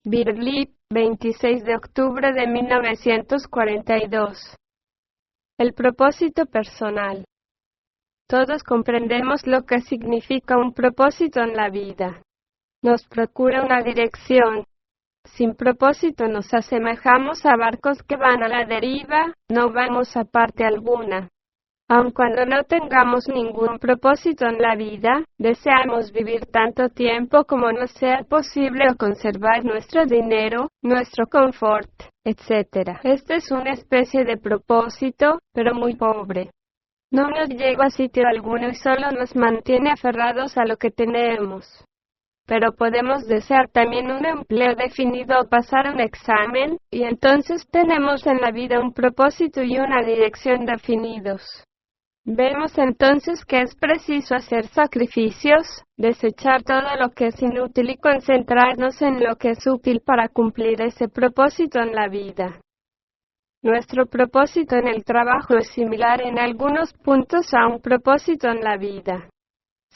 Birlip, 26 de octubre de 1942. El propósito personal. Todos comprendemos lo que significa un propósito en la vida. Nos procura una dirección. Sin propósito nos asemejamos a barcos que van a la deriva, no vamos a parte alguna. Aun cuando no tengamos ningún propósito en la vida, deseamos vivir tanto tiempo como nos sea posible o conservar nuestro dinero, nuestro confort, etc. Este es una especie de propósito, pero muy pobre. No nos lleva a sitio alguno y solo nos mantiene aferrados a lo que tenemos. Pero podemos desear también un empleo definido o pasar un examen, y entonces tenemos en la vida un propósito y una dirección definidos. Vemos entonces que es preciso hacer sacrificios, desechar todo lo que es inútil y concentrarnos en lo que es útil para cumplir ese propósito en la vida. Nuestro propósito en el trabajo es similar en algunos puntos a un propósito en la vida.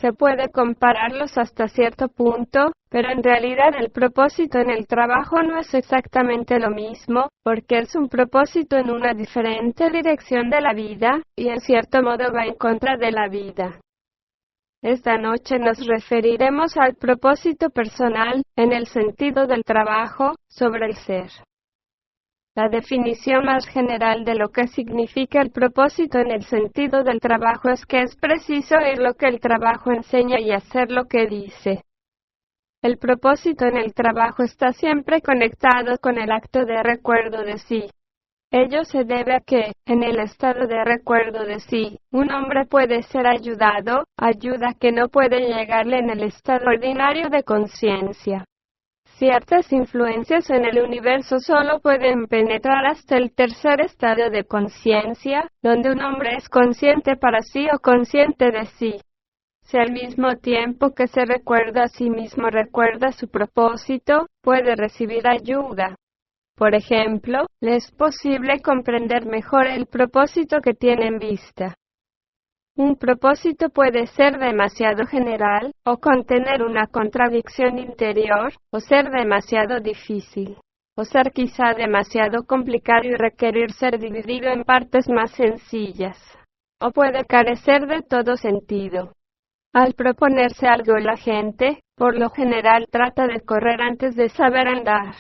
Se puede compararlos hasta cierto punto, pero en realidad el propósito en el trabajo no es exactamente lo mismo, porque es un propósito en una diferente dirección de la vida, y en cierto modo va en contra de la vida. Esta noche nos referiremos al propósito personal, en el sentido del trabajo, sobre el ser. La definición más general de lo que significa el propósito en el sentido del trabajo es que es preciso oír lo que el trabajo enseña y hacer lo que dice. El propósito en el trabajo está siempre conectado con el acto de recuerdo de sí. Ello se debe a que, en el estado de recuerdo de sí, un hombre puede ser ayuda que no puede llegarle en el estado ordinario de conciencia. Ciertas influencias en el universo solo pueden penetrar hasta el tercer estado de conciencia, donde un hombre es consciente para sí o consciente de sí. Si al mismo tiempo que se recuerda a sí mismo recuerda su propósito, puede recibir ayuda. Por ejemplo, le es posible comprender mejor el propósito que tiene en vista. Un propósito puede ser demasiado general, o contener una contradicción interior, o ser demasiado difícil, o ser quizá demasiado complicado y requerir ser dividido en partes más sencillas, o puede carecer de todo sentido. Al proponerse algo la gente, por lo general trata de correr antes de saber andar.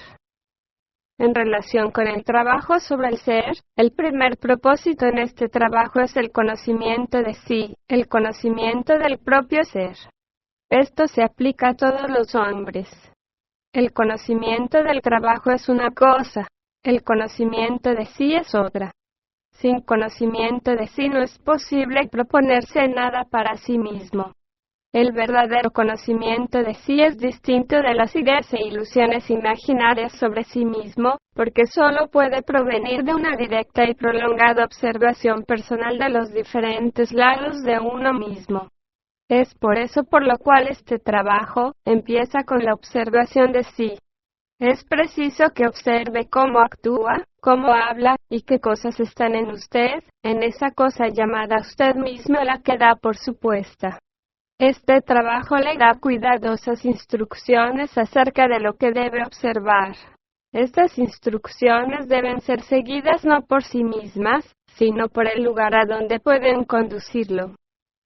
En relación con el trabajo sobre el ser, el primer propósito en este trabajo es el conocimiento de sí, el conocimiento del propio ser. Esto se aplica a todos los hombres. El conocimiento del trabajo es una cosa, el conocimiento de sí es otra. Sin conocimiento de sí no es posible proponerse nada para sí mismo. El verdadero conocimiento de sí es distinto de las ideas e ilusiones imaginarias sobre sí mismo, porque solo puede provenir de una directa y prolongada observación personal de los diferentes lados de uno mismo. Es por eso por lo cual este trabajo empieza con la observación de sí. Es preciso que observe cómo actúa, cómo habla, y qué cosas están en usted, en esa cosa llamada usted mismo la que da por supuesta. Este trabajo le da cuidadosas instrucciones acerca de lo que debe observar. Estas instrucciones deben ser seguidas no por sí mismas, sino por el lugar a donde pueden conducirlo.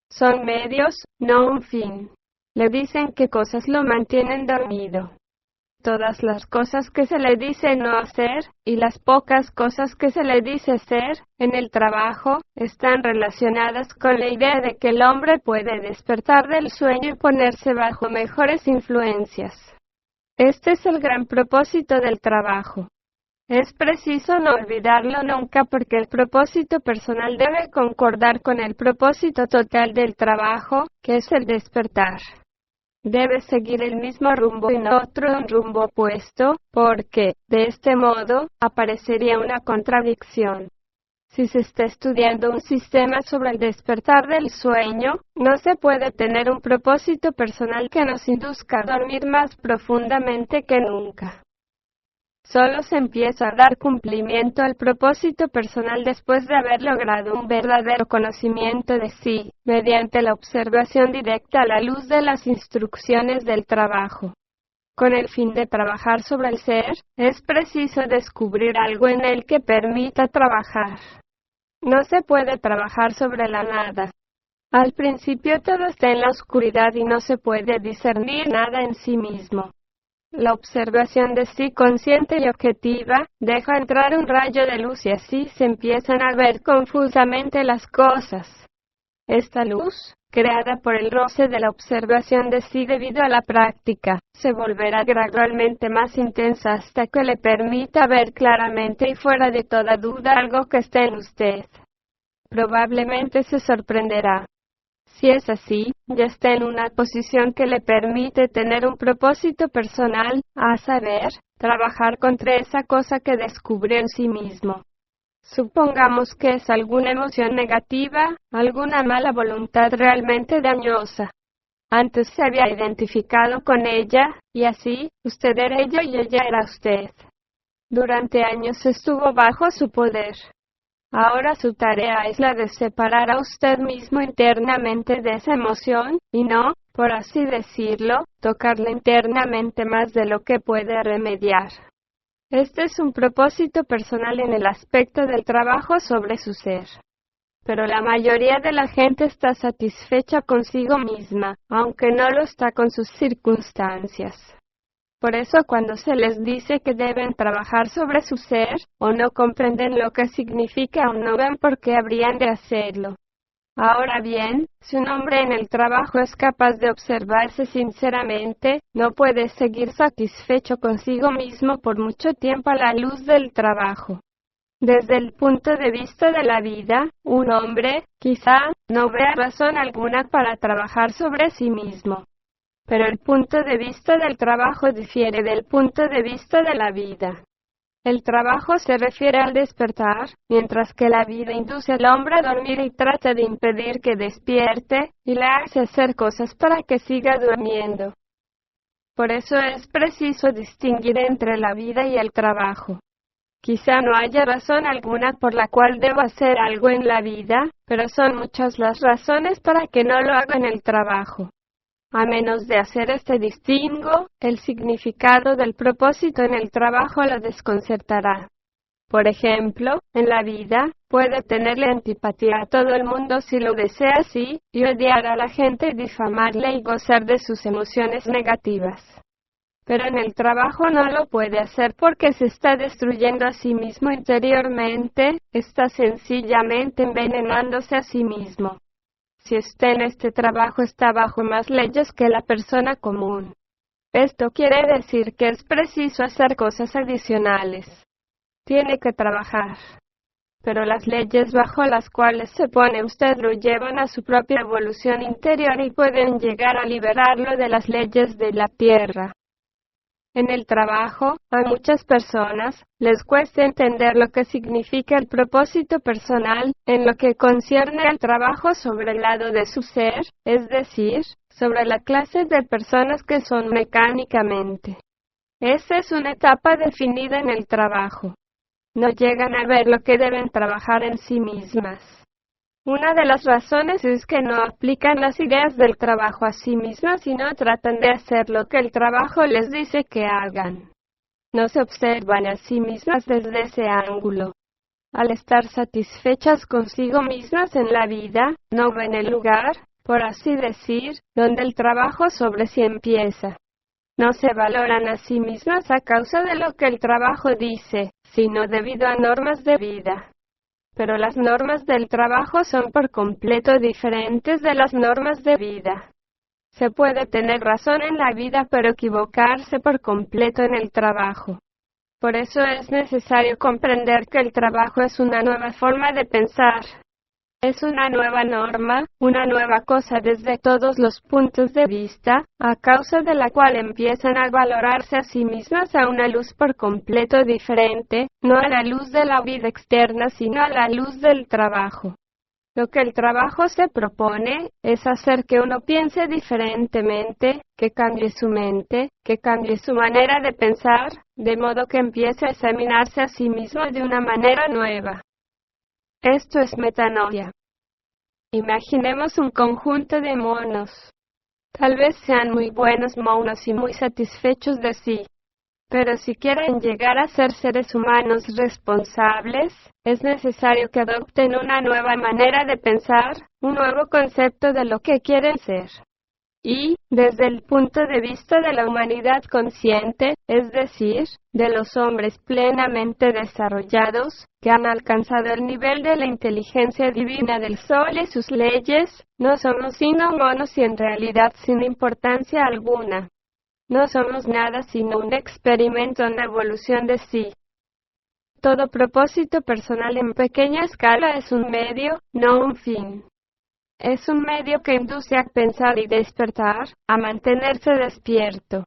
Son medios, no un fin. Le dicen qué cosas lo mantienen dormido. Todas las cosas que se le dice no hacer, y las pocas cosas que se le dice hacer, en el trabajo, están relacionadas con la idea de que el hombre puede despertar del sueño y ponerse bajo mejores influencias. Este es el gran propósito del trabajo. Es preciso no olvidarlo nunca porque el propósito personal debe concordar con el propósito total del trabajo, que es el despertar. Debe seguir el mismo rumbo y no otro un rumbo opuesto, porque, de este modo, aparecería una contradicción. Si se está estudiando un sistema sobre el despertar del sueño, no se puede tener un propósito personal que nos induzca a dormir más profundamente que nunca. Solo se empieza a dar cumplimiento al propósito personal después de haber logrado un verdadero conocimiento de sí, mediante la observación directa a la luz de las instrucciones del trabajo. Con el fin de trabajar sobre el ser, es preciso descubrir algo en él que permita trabajar. No se puede trabajar sobre la nada. Al principio todo está en la oscuridad y no se puede discernir nada en sí mismo. La observación de sí consciente y objetiva deja entrar un rayo de luz y así se empiezan a ver confusamente las cosas. Esta luz, creada por el roce de la observación de sí debido a la práctica, se volverá gradualmente más intensa hasta que le permita ver claramente y fuera de toda duda algo que está en usted. Probablemente se sorprenderá. Si es así, ya está en una posición que le permite tener un propósito personal, a saber, trabajar contra esa cosa que descubrió en sí mismo. Supongamos que es alguna emoción negativa, alguna mala voluntad realmente dañosa. Antes se había identificado con ella, y así, usted era ella y ella era usted. Durante años estuvo bajo su poder. Ahora su tarea es la de separar a usted mismo internamente de esa emoción, y no, por así decirlo, tocarla internamente más de lo que puede remediar. Este es un propósito personal en el aspecto del trabajo sobre su ser. Pero la mayoría de la gente está satisfecha consigo misma, aunque no lo está con sus circunstancias. Por eso cuando se les dice que deben trabajar sobre su ser, o no comprenden lo que significa o no ven por qué habrían de hacerlo. Ahora bien, si un hombre en el trabajo es capaz de observarse sinceramente, no puede seguir satisfecho consigo mismo por mucho tiempo a la luz del trabajo. Desde el punto de vista de la vida, un hombre, quizá, no vea razón alguna para trabajar sobre sí mismo. Pero el punto de vista del trabajo difiere del punto de vista de la vida. El trabajo se refiere al despertar, mientras que la vida induce al hombre a dormir y trata de impedir que despierte, y le hace hacer cosas para que siga durmiendo. Por eso es preciso distinguir entre la vida y el trabajo. Quizá no haya razón alguna por la cual debo hacer algo en la vida, pero son muchas las razones para que no lo haga en el trabajo. A menos de hacer este distingo, el significado del propósito en el trabajo lo desconcertará. Por ejemplo, en la vida, puede tenerle antipatía a todo el mundo si lo desea así, y odiar a la gente y difamarle y gozar de sus emociones negativas. Pero en el trabajo no lo puede hacer porque se está destruyendo a sí mismo interiormente, está sencillamente envenenándose a sí mismo. Si usted en este trabajo está bajo más leyes que la persona común. Esto quiere decir que es preciso hacer cosas adicionales. Tiene que trabajar. Pero las leyes bajo las cuales se pone usted lo llevan a su propia evolución interior y pueden llegar a liberarlo de las leyes de la tierra. En el trabajo, a muchas personas les cuesta entender lo que significa el propósito personal en lo que concierne al trabajo sobre el lado de su ser, es decir, sobre la clase de personas que son mecánicamente. Esa es una etapa definida en el trabajo. No llegan a ver lo que deben trabajar en sí mismas. Una de las razones es que no aplican las ideas del trabajo a sí mismas y no tratan de hacer lo que el trabajo les dice que hagan. No se observan a sí mismas desde ese ángulo. Al estar satisfechas consigo mismas en la vida, no ven el lugar, por así decir, donde el trabajo sobre sí empieza. No se valoran a sí mismas a causa de lo que el trabajo dice, sino debido a normas de vida. Pero las normas del trabajo son por completo diferentes de las normas de vida. Se puede tener razón en la vida pero equivocarse por completo en el trabajo. Por eso es necesario comprender que el trabajo es una nueva forma de pensar. Es una nueva norma, una nueva cosa desde todos los puntos de vista, a causa de la cual empiezan a valorarse a sí mismas a una luz por completo diferente, no a la luz de la vida externa sino a la luz del trabajo. Lo que el trabajo se propone es hacer que uno piense diferentemente, que cambie su mente, que cambie su manera de pensar, de modo que empiece a examinarse a sí mismo de una manera nueva. Esto es metanoia. Imaginemos un conjunto de monos. Tal vez sean muy buenos monos y muy satisfechos de sí. Pero si quieren llegar a ser seres humanos responsables, es necesario que adopten una nueva manera de pensar, un nuevo concepto de lo que quieren ser. Y, desde el punto de vista de la humanidad consciente, es decir, de los hombres plenamente desarrollados, que han alcanzado el nivel de la inteligencia divina del Sol y sus leyes, no somos sino monos y en realidad sin importancia alguna. No somos nada sino un experimento en la evolución de sí. Todo propósito personal en pequeña escala es un medio, no un fin. Es un medio que induce a pensar y despertar, a mantenerse despierto.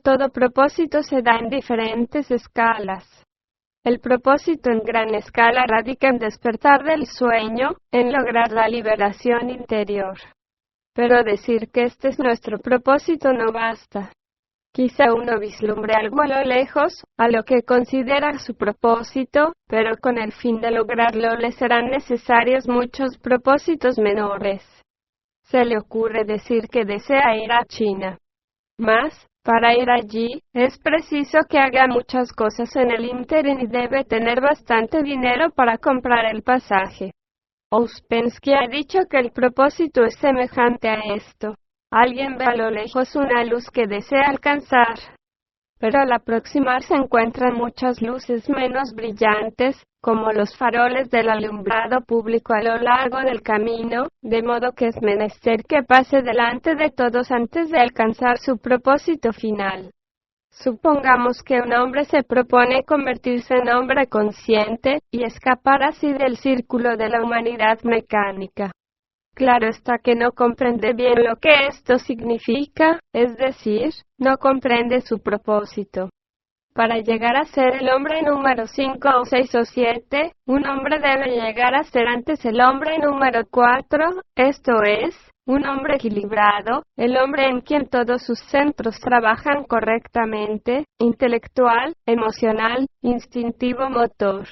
Todo propósito se da en diferentes escalas. El propósito en gran escala radica en despertar del sueño, en lograr la liberación interior. Pero decir que este es nuestro propósito no basta. Quizá uno vislumbre algo a lo lejos, a lo que considera su propósito, pero con el fin de lograrlo le serán necesarios muchos propósitos menores. Se le ocurre decir que desea ir a China. Mas, para ir allí, es preciso que haga muchas cosas en el ínterin y debe tener bastante dinero para comprar el pasaje. Ouspensky ha dicho que el propósito es semejante a esto. Alguien ve a lo lejos una luz que desea alcanzar, pero al aproximarse encuentra muchas luces menos brillantes, como los faroles del alumbrado público a lo largo del camino, de modo que es menester que pase delante de todos antes de alcanzar su propósito final. Supongamos que un hombre se propone convertirse en hombre consciente y escapar así del círculo de la humanidad mecánica. Claro está que no comprende bien lo que esto significa, es decir, no comprende su propósito. Para llegar a ser el hombre número 5 o 6 o 7, un hombre debe llegar a ser antes el hombre número 4, esto es, un hombre equilibrado, el hombre en quien todos sus centros trabajan correctamente, intelectual, emocional, instintivo, motor.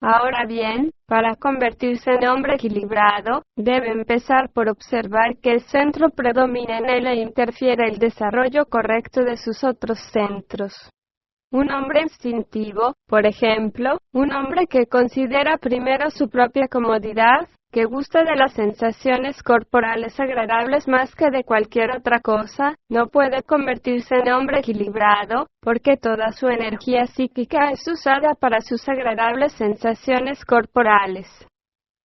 Ahora bien, para convertirse en hombre equilibrado, debe empezar por observar que el centro predomina en él e interfiere el desarrollo correcto de sus otros centros. Un hombre instintivo, por ejemplo, un hombre que considera primero su propia comodidad, que gusta de las sensaciones corporales agradables más que de cualquier otra cosa, no puede convertirse en hombre equilibrado, porque toda su energía psíquica es usada para sus agradables sensaciones corporales.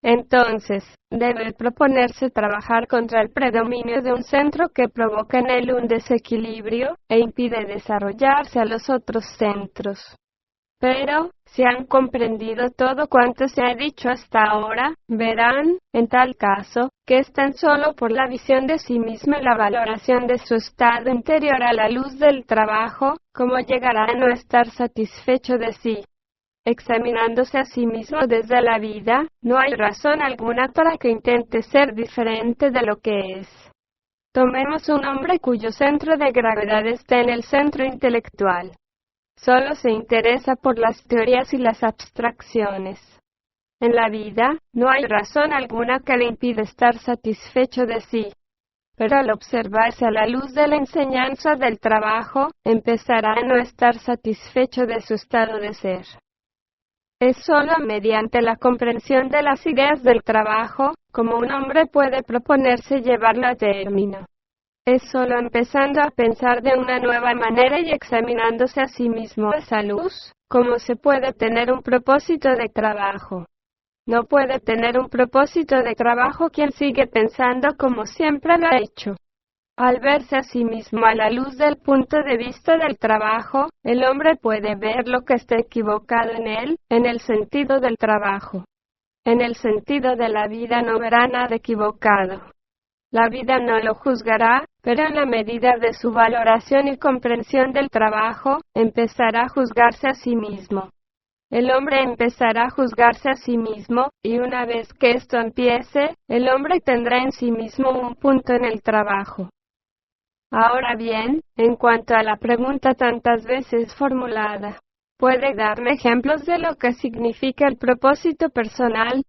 Entonces, debe proponerse trabajar contra el predominio de un centro que provoca en él un desequilibrio e impide desarrollarse a los otros centros. Pero, si han comprendido todo cuanto se ha dicho hasta ahora, verán, en tal caso, que es tan solo por la visión de sí mismo y la valoración de su estado interior a la luz del trabajo, como llegará a no estar satisfecho de sí. Examinándose a sí mismo desde la vida, no hay razón alguna para que intente ser diferente de lo que es. Tomemos un hombre cuyo centro de gravedad está en el centro intelectual. Solo se interesa por las teorías y las abstracciones. En la vida, no hay razón alguna que le impida estar satisfecho de sí. Pero al observarse a la luz de la enseñanza del trabajo, empezará a no estar satisfecho de su estado de ser. Es solo mediante la comprensión de las ideas del trabajo, como un hombre puede proponerse llevarlo a término. Es solo empezando a pensar de una nueva manera y examinándose a sí mismo a esa luz, como se puede tener un propósito de trabajo. No puede tener un propósito de trabajo quien sigue pensando como siempre lo ha hecho. Al verse a sí mismo a la luz del punto de vista del trabajo, el hombre puede ver lo que está equivocado en él, en el sentido del trabajo. En el sentido de la vida no verá nada equivocado. La vida no lo juzgará, pero en la medida de su valoración y comprensión del trabajo, empezará a juzgarse a sí mismo. El hombre empezará a juzgarse a sí mismo, y una vez que esto empiece, el hombre tendrá en sí mismo un punto en el trabajo. Ahora bien, en cuanto a la pregunta tantas veces formulada, ¿puede darme ejemplos de lo que significa el propósito personal?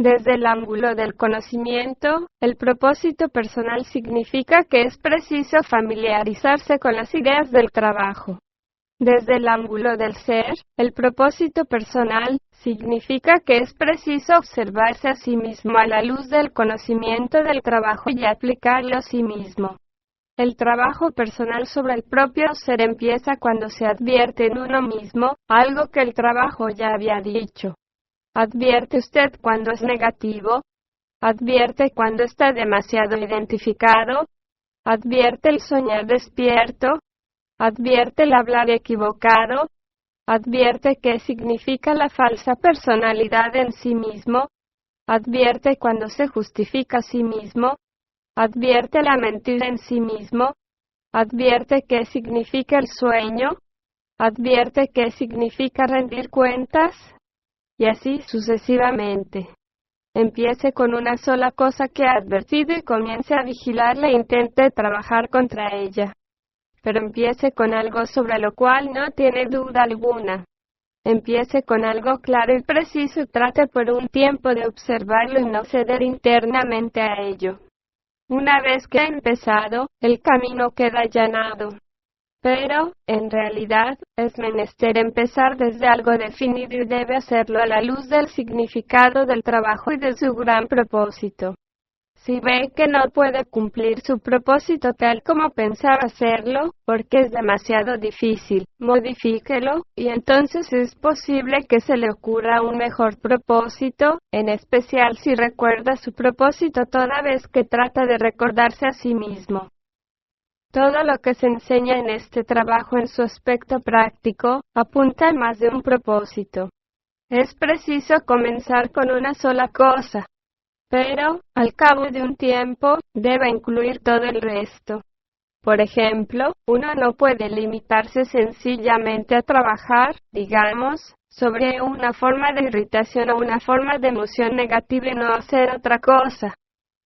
Desde el ángulo del conocimiento, el propósito personal significa que es preciso familiarizarse con las ideas del trabajo. Desde el ángulo del ser, el propósito personal significa que es preciso observarse a sí mismo a la luz del conocimiento del trabajo y aplicarlo a sí mismo. El trabajo personal sobre el propio ser empieza cuando se advierte en uno mismo algo que el trabajo ya había dicho. ¿Advierte usted cuando es negativo? ¿Advierte cuando está demasiado identificado? ¿Advierte el soñar despierto? ¿Advierte el hablar equivocado? ¿Advierte qué significa la falsa personalidad en sí mismo? ¿Advierte cuando se justifica a sí mismo? ¿Advierte la mentira en sí mismo? ¿Advierte qué significa el sueño? ¿Advierte qué significa rendir cuentas? Y así sucesivamente. Empiece con una sola cosa que ha advertido y comience a vigilarla e intente trabajar contra ella. Pero empiece con algo sobre lo cual no tiene duda alguna. Empiece con algo claro y preciso y trate por un tiempo de observarlo y no ceder internamente a ello. Una vez que ha empezado, el camino queda allanado. Pero, en realidad, es menester empezar desde algo definido y debe hacerlo a la luz del significado del trabajo y de su gran propósito. Si ve que no puede cumplir su propósito tal como pensaba hacerlo, porque es demasiado difícil, modifíquelo, y entonces es posible que se le ocurra un mejor propósito, en especial si recuerda su propósito toda vez que trata de recordarse a sí mismo. Todo lo que se enseña en este trabajo en su aspecto práctico, apunta a más de un propósito. Es preciso comenzar con una sola cosa, pero, al cabo de un tiempo, debe incluir todo el resto. Por ejemplo, uno no puede limitarse sencillamente a trabajar, digamos, sobre una forma de irritación o una forma de emoción negativa y no hacer otra cosa.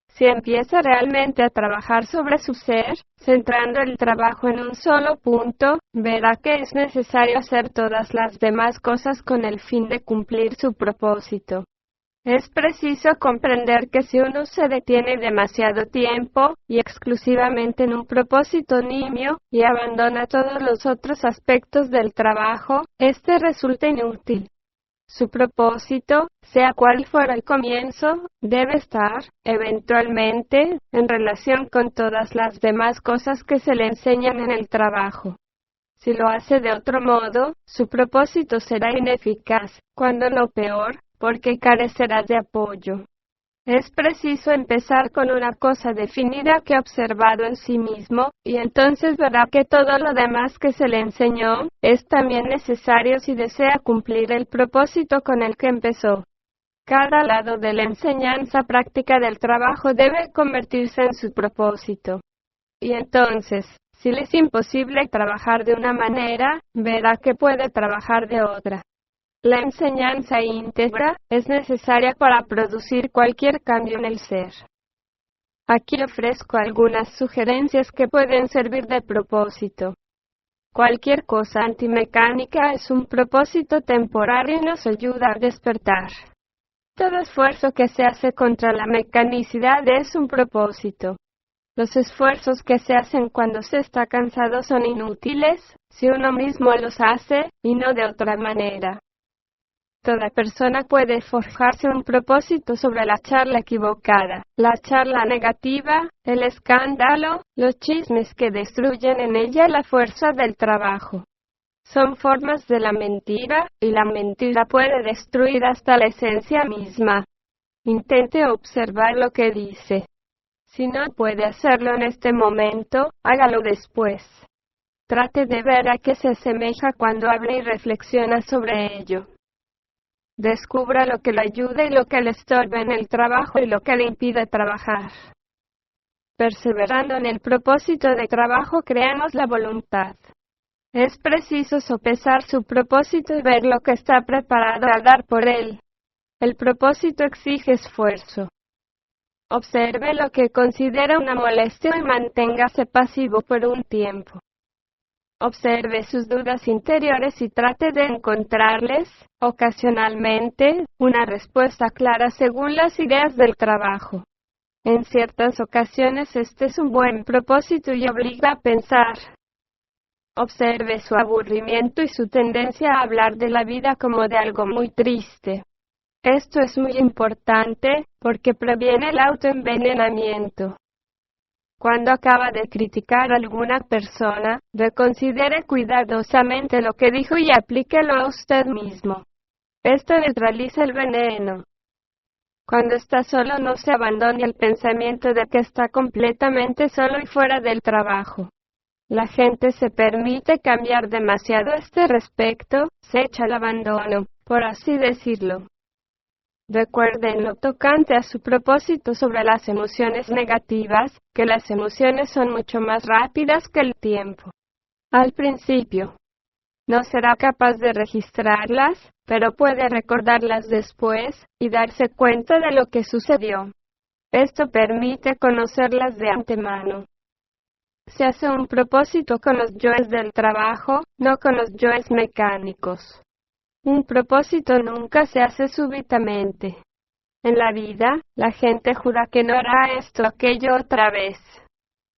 Si empieza realmente a trabajar sobre su ser, centrando el trabajo en un solo punto, verá que es necesario hacer todas las demás cosas con el fin de cumplir su propósito. Es preciso comprender que si uno se detiene demasiado tiempo y exclusivamente en un propósito nimio y abandona todos los otros aspectos del trabajo, este resulta inútil. Su propósito, sea cual fuera el comienzo, debe estar, eventualmente, en relación con todas las demás cosas que se le enseñan en el trabajo. Si lo hace de otro modo, su propósito será ineficaz, cuando no peor, porque carecerá de apoyo. Es preciso empezar con una cosa definida que ha observado en sí mismo, y entonces verá que todo lo demás que se le enseñó es también necesario si desea cumplir el propósito con el que empezó. Cada lado de la enseñanza práctica del trabajo debe convertirse en su propósito. Y entonces, si le es imposible trabajar de una manera, verá que puede trabajar de otra. La enseñanza íntegra es necesaria para producir cualquier cambio en el ser. Aquí ofrezco algunas sugerencias que pueden servir de propósito. Cualquier cosa antimecánica es un propósito temporario y nos ayuda a despertar. Todo esfuerzo que se hace contra la mecanicidad es un propósito. Los esfuerzos que se hacen cuando se está cansado son inútiles, si uno mismo los hace, y no de otra manera. Toda persona puede forjarse un propósito sobre la charla equivocada, la charla negativa, el escándalo, los chismes que destruyen en ella la fuerza del trabajo. Son formas de la mentira, y la mentira puede destruir hasta la esencia misma. Intente observar lo que dice. Si no puede hacerlo en este momento, hágalo después. Trate de ver a qué se asemeja cuando habla y reflexiona sobre ello. Descubra lo que le ayuda y lo que le estorba en el trabajo y lo que le impide trabajar. Perseverando en el propósito de trabajo, creamos la voluntad. Es preciso sopesar su propósito y ver lo que está preparado a dar por él. El propósito exige esfuerzo. Observe lo que considera una molestia y manténgase pasivo por un tiempo. Observe sus dudas interiores y trate de encontrarles, ocasionalmente, una respuesta clara según las ideas del trabajo. En ciertas ocasiones este es un buen propósito y obliga a pensar. Observe su aburrimiento y su tendencia a hablar de la vida como de algo muy triste. Esto es muy importante, porque previene el autoenvenenamiento. Cuando acaba de criticar a alguna persona, reconsidere cuidadosamente lo que dijo y aplíquelo a usted mismo. Esto neutraliza el veneno. Cuando está solo, no se abandone al pensamiento de que está completamente solo y fuera del trabajo. La gente se permite cambiar demasiado a este respecto, se echa al abandono, por así decirlo. Recuerde en lo tocante a su propósito sobre las emociones negativas, que las emociones son mucho más rápidas que el tiempo. Al principio, no será capaz de registrarlas, pero puede recordarlas después, y darse cuenta de lo que sucedió. Esto permite conocerlas de antemano. Se hace un propósito con los yoes del trabajo, no con los yoes mecánicos. Un propósito nunca se hace súbitamente. En la vida, la gente jura que no hará esto o aquello otra vez.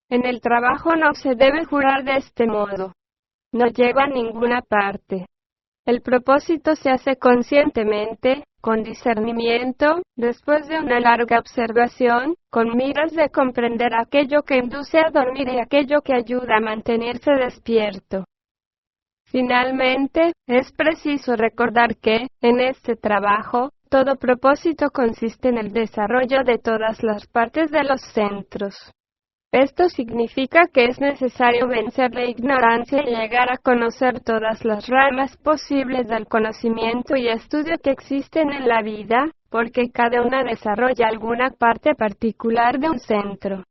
En el trabajo no se debe jurar de este modo. No lleva a ninguna parte. El propósito se hace conscientemente, con discernimiento, después de una larga observación, con miras de comprender aquello que induce a dormir y aquello que ayuda a mantenerse despierto. Finalmente, es preciso recordar que, en este trabajo, todo propósito consiste en el desarrollo de todas las partes de los centros. Esto significa que es necesario vencer la ignorancia y llegar a conocer todas las ramas posibles del conocimiento y estudio que existen en la vida, porque cada una desarrolla alguna parte particular de un centro.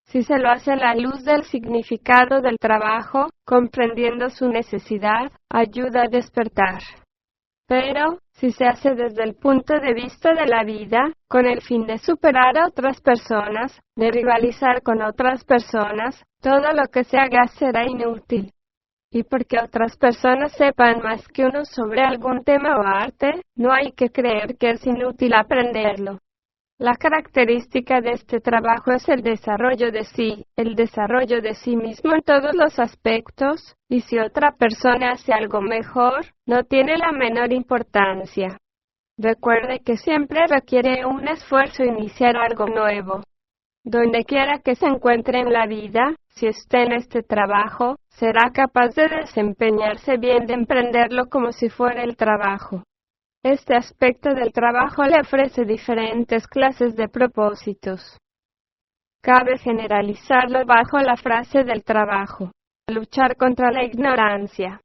Si se lo hace a la luz del significado del trabajo, comprendiendo su necesidad, ayuda a despertar. Pero, si se hace desde el punto de vista de la vida, con el fin de superar a otras personas, de rivalizar con otras personas, todo lo que se haga será inútil. Y porque otras personas sepan más que uno sobre algún tema o arte, no hay que creer que es inútil aprenderlo. La característica de este trabajo es el desarrollo de sí mismo en todos los aspectos, y si otra persona hace algo mejor, no tiene la menor importancia. Recuerde que siempre requiere un esfuerzo iniciar algo nuevo. Donde quiera que se encuentre en la vida, si esté en este trabajo, será capaz de desempeñarse bien, de emprenderlo como si fuera el trabajo. Este aspecto del trabajo le ofrece diferentes clases de propósitos. Cabe generalizarlo bajo la frase del trabajo: luchar contra la ignorancia.